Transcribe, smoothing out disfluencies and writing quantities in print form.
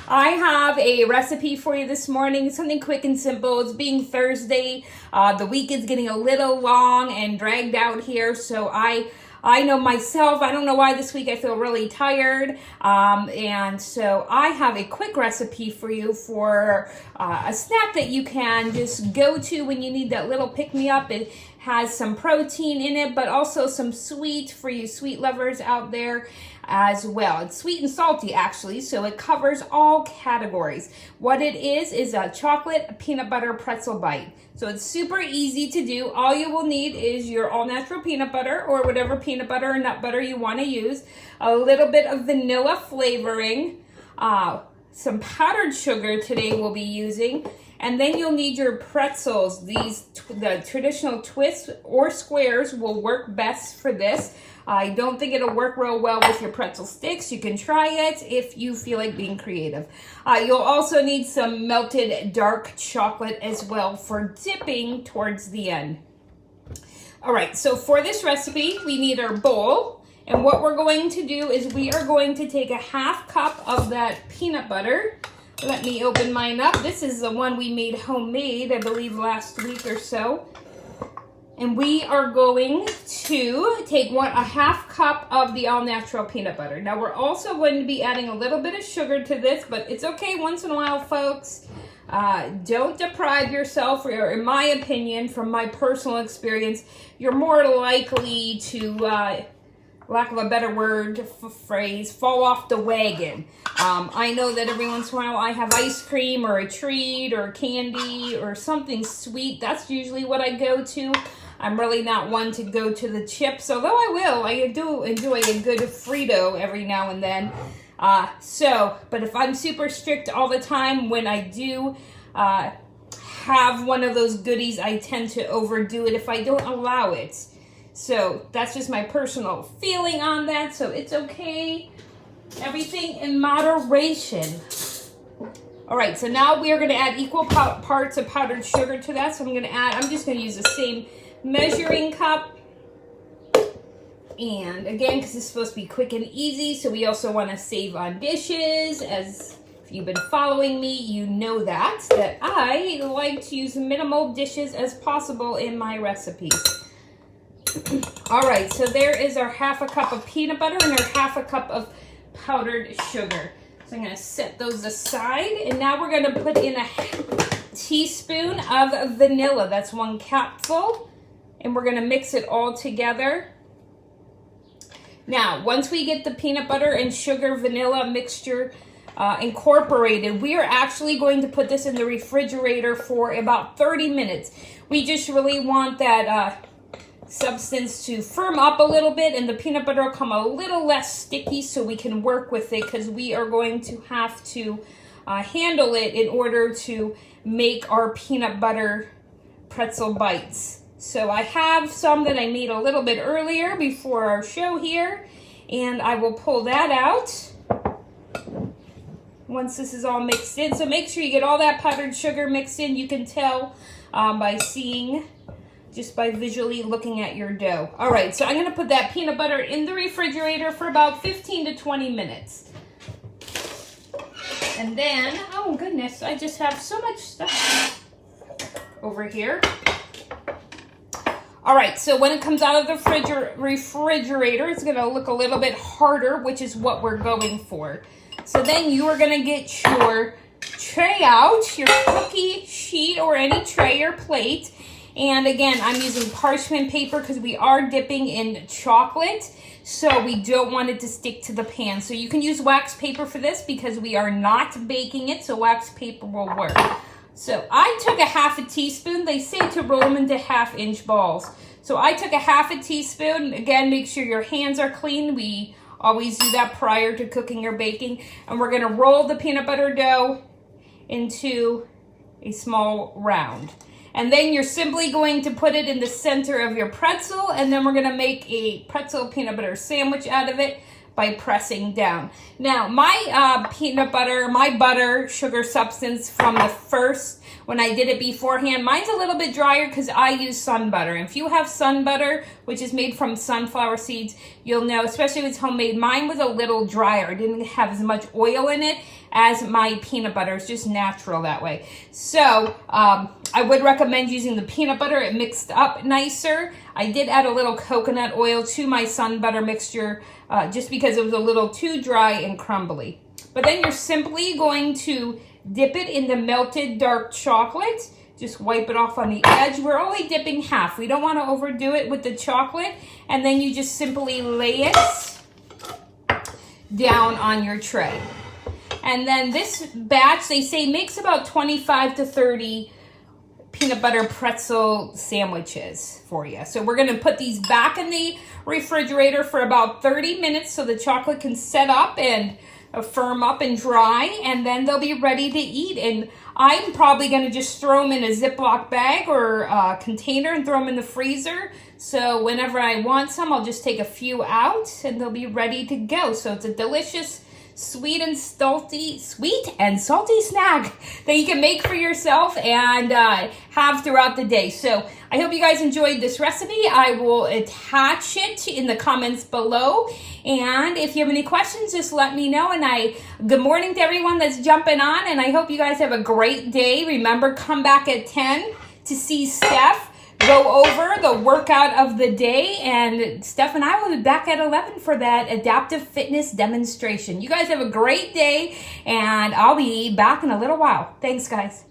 I have a recipe for you this morning, something quick and simple. It's being Thursday. The week is getting a little long and dragged out here, so I know myself, I don't know why this week I feel really tired, and so I have a quick recipe for you for a snack that you can just go to when you need that little pick-me-up. It has some protein in it, but also some sweet for you sweet lovers out there as well. It's sweet and salty actually, so it covers all categories. What it is a chocolate peanut butter pretzel bite. So it's super easy to do. All you will need is your all-natural peanut butter or whatever peanut butter or nut butter you want to use, a little bit of vanilla flavoring, some powdered sugar today we'll be using, and then you'll need your pretzels. The traditional twists or squares will work best for this. I don't think it'll work real well with your pretzel sticks. You can try it if you feel like being creative. You'll also need some melted dark chocolate as well for dipping towards the end. All right, so for this recipe, we need our bowl. And what we're going to do is we are going to take a half cup of that peanut butter. Let me open mine up. This is the one we made homemade, I believe, last week or so. And we are going to take a half cup of the all-natural peanut butter. Now, we're also going to be adding a little bit of sugar to this, but it's okay once in a while, folks. Don't deprive yourself, or in my opinion, from my personal experience, you're more likely to, lack of a better phrase, fall off the wagon. I know that every once in a while I have ice cream or a treat or candy or something sweet. That's usually what I go to. I'm really not one to go to the chips, although I do enjoy a good Frito every now and then. But if I'm super strict all the time, when I do have one of those goodies, I tend to overdo it if I don't allow it. So that's just my personal feeling on that, so it's okay. Everything in moderation. All right, so now we are going to add equal parts of powdered sugar to that. So I'm just going to use the same measuring cup. And again, because it's supposed to be quick and easy, so we also want to save on dishes. As if you've been following me, you know that I like to use minimal dishes as possible in my recipes. All right, so there is our half a cup of peanut butter and our half a cup of powdered sugar. So I'm going to set those aside, and now we're going to put in a teaspoon of vanilla. That's 1 cupful, and we're going to mix it all together. Now, once we get the peanut butter and sugar vanilla mixture incorporated, we are actually going to put this in the refrigerator for about 30 minutes. We just really want that substance to firm up a little bit, and the peanut butter will come a little less sticky so we can work with it, because we are going to have to handle it in order to make our peanut butter pretzel bites. So I have some that I made a little bit earlier before our show here, and I will pull that out once this is all mixed in. So make sure you get all that powdered sugar mixed in. You can tell by seeing, just by visually looking at your dough. All right, so I'm going to put that peanut butter in the refrigerator for about 15 to 20 minutes. And then, oh goodness, I just have so much stuff over here. All right, so when it comes out of the refrigerator, it's going to look a little bit harder, which is what we're going for. So then you are going to get your tray out, your cookie sheet or any tray or plate. And again, I'm using parchment paper because we are dipping in chocolate, so we don't want it to stick to the pan. So you can use wax paper for this because we are not baking it, so wax paper will work. So I took a half a teaspoon. They say to roll them into half-inch balls. So I took a half a teaspoon. Again, make sure your hands are clean. We always do that prior to cooking or baking. And we're going to roll the peanut butter dough into a small round. And then you're simply going to put it in the center of your pretzel, and then we're going to make a pretzel peanut butter sandwich out of it by pressing down. Now, my butter sugar substance from the first, when I did it beforehand, mine's a little bit drier because I use sun butter. And if you have sun butter, which is made from sunflower seeds, you'll know, especially if it's homemade, mine was a little drier. It didn't have as much oil in it as my peanut butter. It's just natural that way. So I would recommend using the peanut butter. It mixed up nicer. I did add a little coconut oil to my Sun Butter mixture just because it was a little too dry and crumbly. But then you're simply going to dip it in the melted dark chocolate. Just wipe it off on the edge. We're only dipping half. We don't want to overdo it with the chocolate. And then you just simply lay it down on your tray. And then this batch, they say, makes about 25 to 30 peanut butter pretzel sandwiches for you. So we're going to put these back in the refrigerator for about 30 minutes so the chocolate can set up and firm up and dry, and then they'll be ready to eat. And I'm probably going to just throw them in a Ziploc bag or a container and throw them in the freezer. So whenever I want some, I'll just take a few out and they'll be ready to go. So it's a delicious sweet and salty snack that you can make for yourself and have throughout the day. So I hope you guys enjoyed this recipe. I will attach it in the comments below. And if you have any questions, just let me know. And good morning to everyone that's jumping on. And I hope you guys have a great day. Remember, come back at 10 to see Steph go over the workout of the day, and Steph and I will be back at 11 for that adaptive fitness demonstration. You guys have a great day, and I'll be back in a little while. Thanks, guys.